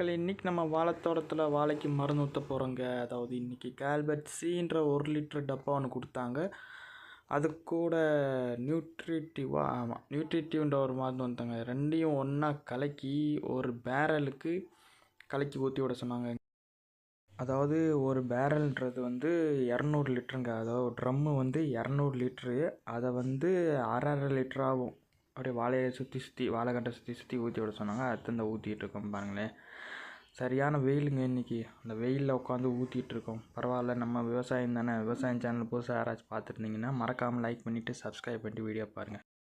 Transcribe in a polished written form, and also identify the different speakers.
Speaker 1: மக்கள், இன்றைக்கி நம்ம வாழைத்தோட்டத்தில் வாழைக்கு மருந்து ஊற்ற போகிறோங்க. அதாவது இன்றைக்கி கால்பர்ட் சின்ற 1 லிட்டர் டப்பா ஒன்று கொடுத்தாங்க. அது கூட நியூட்ரிட்டிவ்ன்ற ஒரு மருந்து வந்துட்டாங்க. ரெண்டையும் ஒன்றா கலக்கி ஒரு பேரலுக்கு கலக்கி ஊற்றி விட சொன்னாங்க. அதாவது ஒரு பேரல்ன்றது 200 லிட்டருங்க. அதாவது ட்ரம்மு 200 லிட்ரு. அதை அரை லிட்டர் ஆகும். அப்படியே வாழையை வாழைக்கட்டை சுற்றி ஊற்றி விட சொன்னாங்க. அடுத்து ஊற்றிட்டு இருக்கோம் பாருங்களேன். சரியான வெயிலுங்க இன்றைக்கி. அந்த வெயிலில் உட்காந்து ஊற்றிட்டு இருக்கோம். பரவாயில்ல, நம்ம விவசாயம் தானே. விவசாயம் சேனல் புதுசாக யாராச்சும் பார்த்துருந்தீங்கன்னா மறக்காமல் லைக் பண்ணிவிட்டு சப்ஸ்கிரைப் பண்ணிட்டு வீடியோ பாருங்கள்.